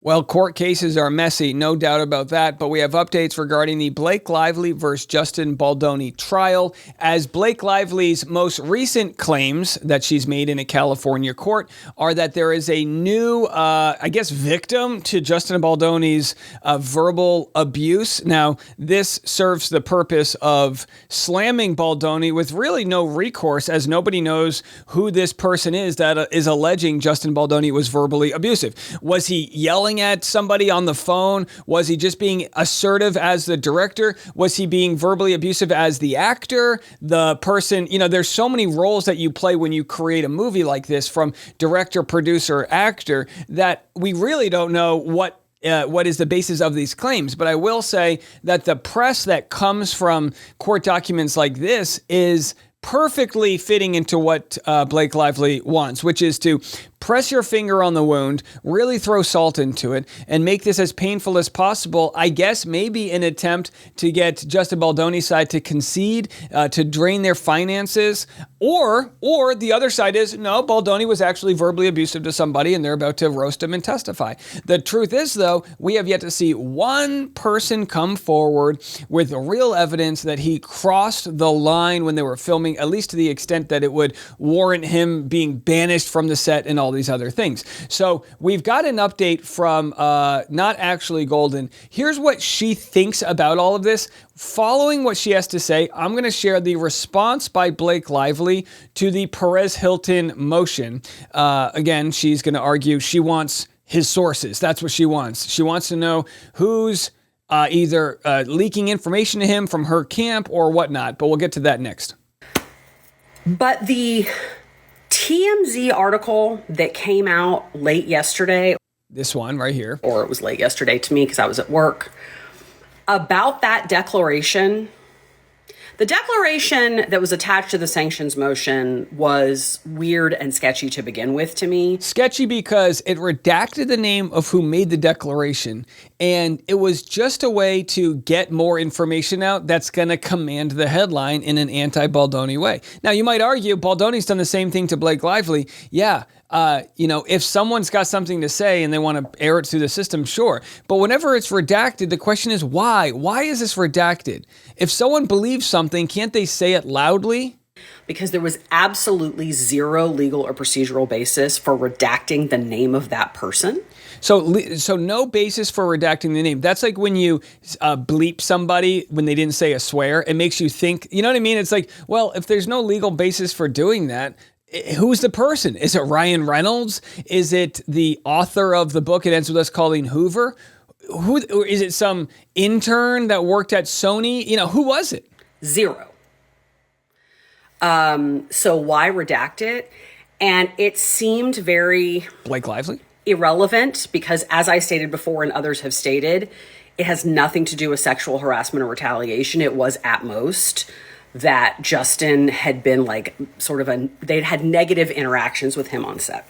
Well, court cases are messy, no doubt about that, but we have updates regarding the Blake Lively versus Justin Baldoni trial, as Blake Lively's most recent claims that she's made in a California court are that there is a new, victim to Justin Baldoni's verbal abuse. Now, this serves the purpose of slamming Baldoni with really no recourse, as nobody knows who this person is that is alleging Justin Baldoni was verbally abusive. Was he yelling at somebody on the phone? Was he just being assertive as the director? Was he being verbally abusive as the actor? The person, there's so many roles that you play when you create a movie like this, from director, producer, actor, that we really don't know what is the basis of these claims. But I will say that the press that comes from court documents like this is perfectly fitting into what Blake Lively wants, which is to press your finger on the wound, really throw salt into it, and make this as painful as possible. I guess maybe an attempt to get Justin Baldoni's side to concede, to drain their finances, or the other side is, no, Baldoni was actually verbally abusive to somebody and they're about to roast him and testify. The truth is, though, we have yet to see one person come forward with real evidence that he crossed the line when they were filming, at least to the extent that it would warrant him being banished from the set and all these other things. So we've got an update from Not Actually Golden. Here's what she thinks about all of this. Following what she has to say, I'm going to share the response by Blake Lively to the Perez Hilton motion. Again, she's going to argue she wants his sources. That's what she wants. She wants to know who's either leaking information to him from her camp or whatnot. But we'll get to that next. But the TMZ article that came out late yesterday, this one right here, or it was late yesterday to me because I was at work, about that declaration, the declaration that was attached to the sanctions motion was weird and sketchy to begin with to me. Sketchy because it redacted the name of who made the declaration, and it was just a way to get more information out that's going to command the headline in an anti-Baldoni way. Now, you might argue Baldoni's done the same thing to Blake Lively. Yeah. If someone's got something to say and they want to air it through the system, sure. But whenever it's redacted, the question is why? Why is this redacted? If someone believes something, can't they say it loudly? Because there was absolutely zero legal or procedural basis for redacting the name of that person. So no basis for redacting the name. That's like when you bleep somebody when they didn't say a swear. It makes you think, you know what I mean? It's like, well, if there's no legal basis for doing that, who's the person? Is it Ryan Reynolds? Is it the author of the book It Ends With Us Calling Hoover? Or is it some intern that worked at Sony? Who was it? Zero. So why redact it? And it seemed very Blake Lively? Irrelevant because, as I stated before and others have stated, it has nothing to do with sexual harassment or retaliation. It was at most that Justin had been they'd had negative interactions with him on set.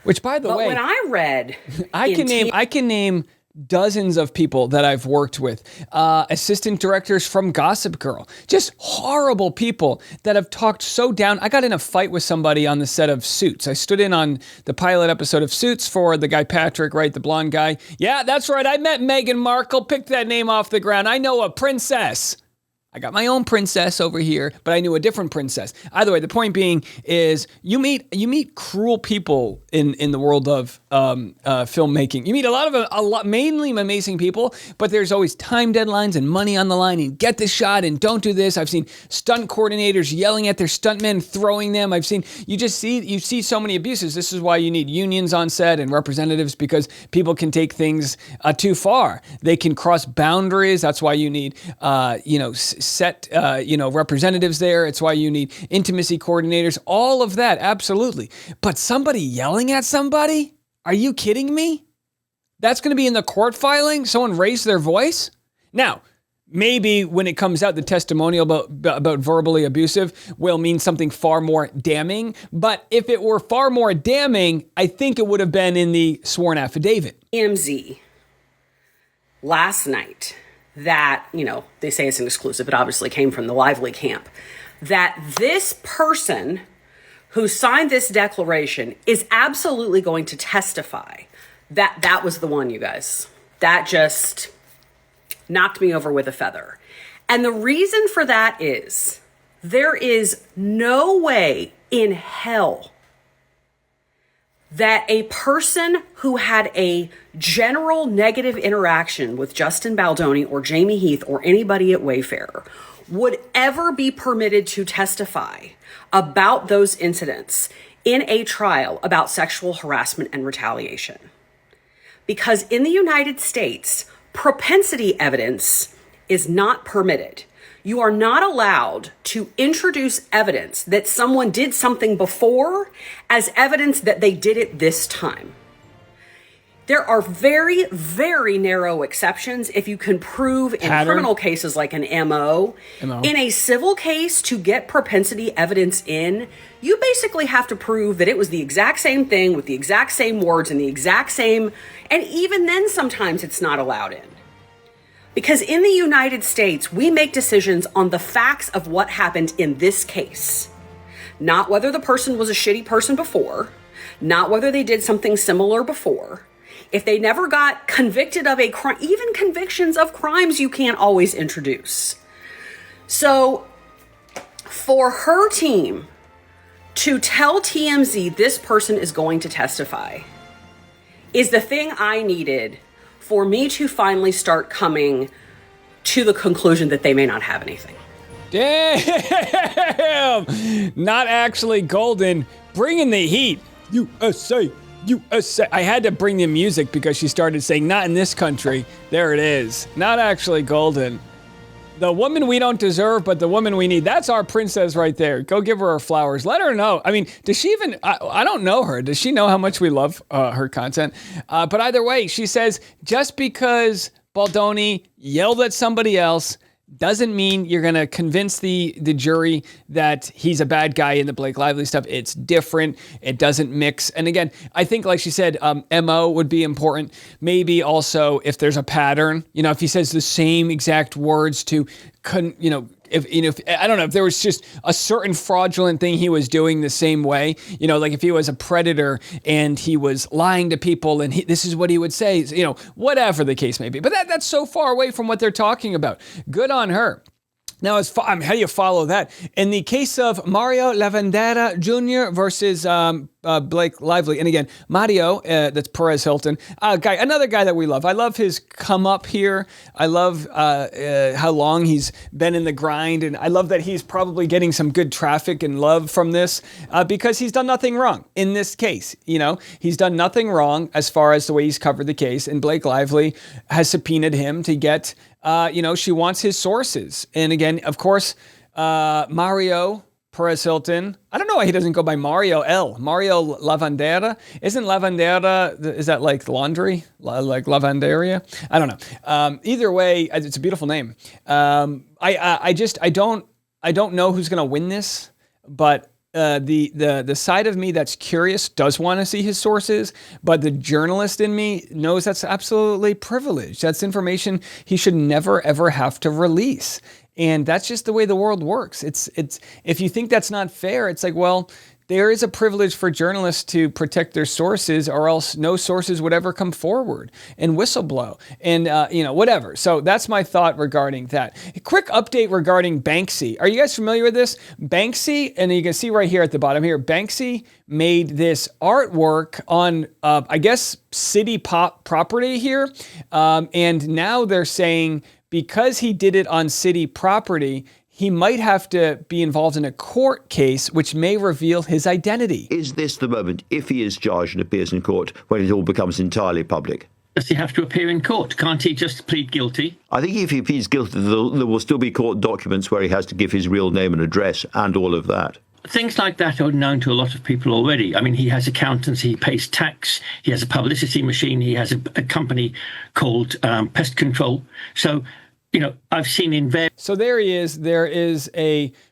Which, by the way, when I read, I can name dozens of people that I've worked with, assistant directors from Gossip Girl, just horrible people that have talked so down. I got in a fight with somebody on the set of Suits. I stood in on the pilot episode of Suits for the guy Patrick, right, the blonde guy. Yeah, that's right. I met Meghan Markle, picked that name off the ground. I know a princess. I got my own princess over here, but I knew a different princess. Either way, the point being is you meet cruel people in the world of filmmaking. You meet a lot, mainly amazing people, but there's always time deadlines and money on the line and get this shot and don't do this. I've seen stunt coordinators yelling at their stuntmen, throwing them. You see so many abuses. This is why you need unions on set and representatives, because people can take things too far. They can cross boundaries. That's why you need, set representatives there. It's why you need intimacy coordinators, all of that, absolutely. But somebody yelling at somebody? Are you kidding me? That's going to be in the court filing? Someone raised their voice? Now, maybe when it comes out, the testimonial about verbally abusive will mean something far more damning. But if it were far more damning, I think it would have been in the sworn affidavit. TMZ last night, that, they say it's an exclusive, it obviously came from the Lively camp, that this person who signed this declaration is absolutely going to testify That was the one, you guys. That just knocked me over with a feather. And the reason for that is there is no way in hell that a person who had a general negative interaction with Justin Baldoni or Jamie Heath or anybody at Wayfair would ever be permitted to testify about those incidents in a trial about sexual harassment and retaliation. Because in the United States, propensity evidence is not permitted. You are not allowed to introduce evidence that someone did something before as evidence that they did it this time. There are very, very narrow exceptions if you can prove in criminal cases like an MO. In a civil case, to get propensity evidence in, you basically have to prove that it was the exact same thing with the exact same words and the exact same, and even then sometimes it's not allowed in. Because in the United States, we make decisions on the facts of what happened in this case. Not whether the person was a shitty person before, not whether they did something similar before. If they never got convicted of a crime, even convictions of crimes you can't always introduce. So for her team to tell TMZ this person is going to testify is the thing I needed for me to finally start coming to the conclusion that they may not have anything. Damn! Not actually golden. Bringing the heat. USA. USA. I had to bring the music because she started saying, not in this country. There it is. Not actually golden. The woman we don't deserve, but the woman we need. That's our princess right there. Go give her flowers. Let her know. I mean, does she even, I don't know her. Does she know how much we love her content? But either way, she says, just because Baldoni yelled at somebody else doesn't mean you're going to convince the jury that he's a bad guy in the Blake Lively stuff. It's different. It doesn't mix. And again, I think, like she said, MO would be important. Maybe also if there's a pattern, if he says the same exact words to, if I don't know, if there was just a certain fraudulent thing he was doing the same way, like if he was a predator and he was lying to people and this is what he would say, whatever the case may be. But that's so far away from what they're talking about. Good on her. Now, how do you follow that? In the case of Mario Lavandera Jr. versus Blake Lively, and again, Mario, that's Perez Hilton, another guy that we love. I love his come up here. I love how long he's been in the grind, and I love that he's probably getting some good traffic and love from this because he's done nothing wrong in this case. He's done nothing wrong as far as the way he's covered the case, and Blake Lively has subpoenaed him to get she wants his sources. And again, of course, Mario Perez Hilton. I don't know why he doesn't go by Mario Lavandera. Isn't Lavandera, is that like laundry? Like lavanderia? I don't know. Either way, it's a beautiful name. I don't know who's going to win this, but the side of me that's curious does want to see his sources, but the journalist in me knows that's absolutely privileged. That's information he should never, ever have to release. And that's just the way the world works. It's if you think that's not fair, it's like, well, there is a privilege for journalists to protect their sources, or else no sources would ever come forward and whistleblow and, whatever. So that's my thought regarding that. A quick update regarding Banksy. Are you guys familiar with this? Banksy, and you can see right here at the bottom here, Banksy made this artwork on, I guess, city property here. And now they're saying because he did it on city property, he might have to be involved in a court case, which may reveal his identity. Is this the moment, if he is charged and appears in court, when it all becomes entirely public? Does he have to appear in court? Can't he just plead guilty? I think if he pleads guilty, there will still be court documents where he has to give his real name and address and all of that. Things like that are known to a lot of people already. I mean, he has accountants, he pays tax, he has a publicity machine, he has a company called Pest Control. So, I've seen in various... So there he is. There is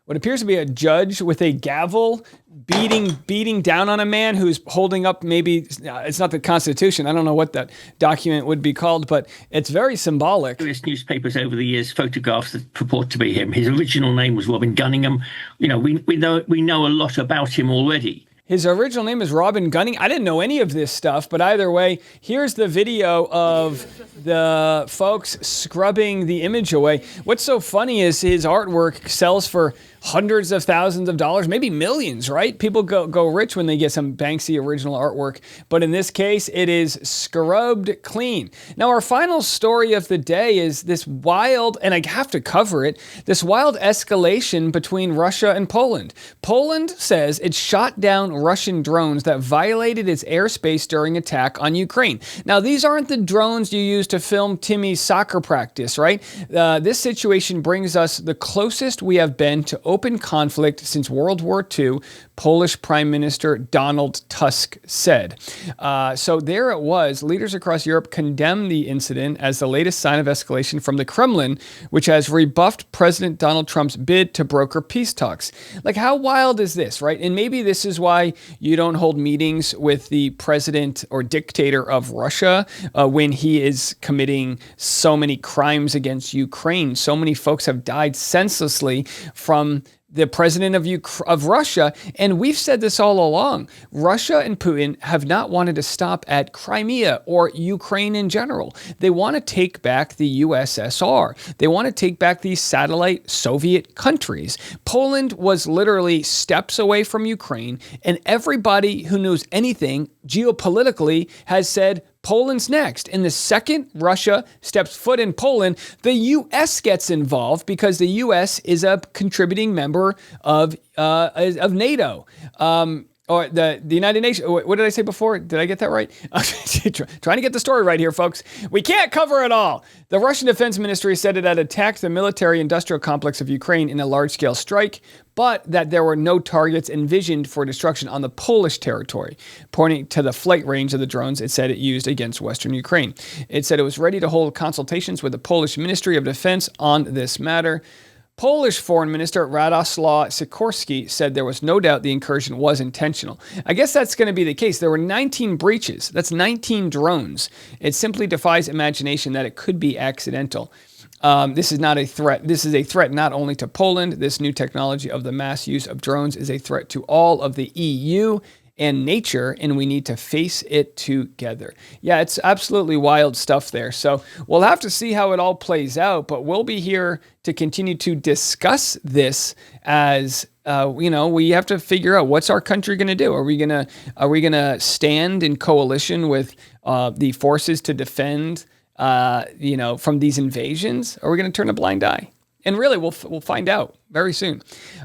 what appears to be a judge with a gavel beating down on a man who's holding up, maybe, it's not the Constitution. I don't know what that document would be called, but it's very symbolic. Various newspapers over the years, photographs that purport to be him. His original name was Robin Gunningham. We know a lot about him already. His original name is Robin Gunning. I didn't know any of this stuff, but either way, here's the video of the folks scrubbing the image away. What's so funny is his artwork sells for hundreds of thousands of dollars, maybe millions, right? People go rich when they get some Banksy original artwork. But in this case, it is scrubbed clean. Now, our final story of the day is this wild, and I have to cover it, this wild escalation between Russia and Poland. Poland says it shot down Russian drones that violated its airspace during attack on Ukraine. Now, these aren't the drones you use to film Timmy's soccer practice, right? This situation brings us the closest we have been to open conflict since World War II, Polish Prime Minister Donald Tusk said. So there it was. Leaders across Europe condemned the incident as the latest sign of escalation from the Kremlin, which has rebuffed President Donald Trump's bid to broker peace talks. Like, how wild is this, right? And maybe this is why you don't hold meetings with the president or dictator of Russia when he is committing so many crimes against Ukraine. So many folks have died senselessly from the president of Russia. And we've said this all along. Russia and Putin have not wanted to stop at Crimea or Ukraine in general. They want to take back the USSR. They want to take back these satellite Soviet countries. Poland was literally steps away from Ukraine, and everybody who knows anything geopolitically has said, Poland's next. And the second Russia steps foot in Poland, the U.S. gets involved because the U.S. is a contributing member of NATO. Or the United Nations. What did I say before? Did I get that right? Trying to get the story right here, folks. We can't cover it all. The Russian Defense Ministry said it had attacked the military-industrial complex of Ukraine in a large-scale strike, but that there were no targets envisioned for destruction on the Polish territory. Pointing to the flight range of the drones it said it used against Western Ukraine. It said it was ready to hold consultations with the Polish Ministry of Defense on this matter. Polish Foreign Minister Radoslaw Sikorski said there was no doubt the incursion was intentional. I guess that's going to be the case. There were 19 breaches. That's 19 drones. It simply defies imagination that it could be accidental. This is not a threat. This is a threat not only to Poland. This new technology of the mass use of drones is a threat to all of the EU and nature, and we need to face it together. Yeah, it's absolutely wild stuff there. So we'll have to see how it all plays out, but we'll be here to continue to discuss this as we have to figure out what's our country going to do. Are we gonna stand in coalition with the forces to defend from these invasions? Or are we going to turn a blind eye? And really, we'll find out very soon.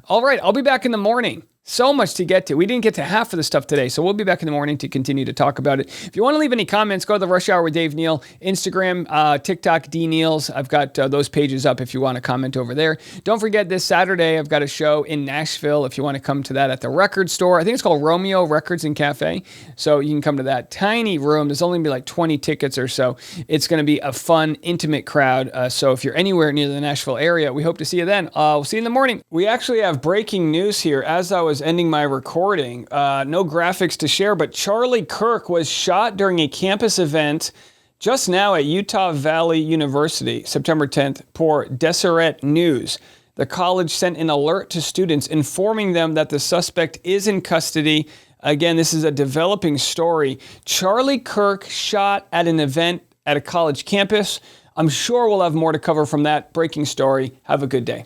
All right, I'll be back in the morning. So much to get to. We didn't get to half of the stuff today, so we'll be back in the morning to continue to talk about it. If you want to leave any comments, go to the Rush Hour with Dave Neal, Instagram, TikTok, D Neals. I've got those pages up if you want to comment over there. Don't forget, this Saturday, I've got a show in Nashville if you want to come to that at the record store. I think it's called Romeo Records and Cafe, so you can come to that tiny room. There's only going to be like 20 tickets or so. It's going to be a fun, intimate crowd, so if you're anywhere near the Nashville area, we hope to see you then. We'll see you in the morning. We actually have breaking news here. As I was ending my recording, no graphics to share, but Charlie Kirk was shot during a campus event just now at Utah Valley University, September 10th, per Deseret News. The college sent an alert to students informing them that the suspect is in custody. Again, this is a developing story. Charlie Kirk shot at an event at a college campus. I'm sure we'll have more to cover from that breaking story. Have a good day.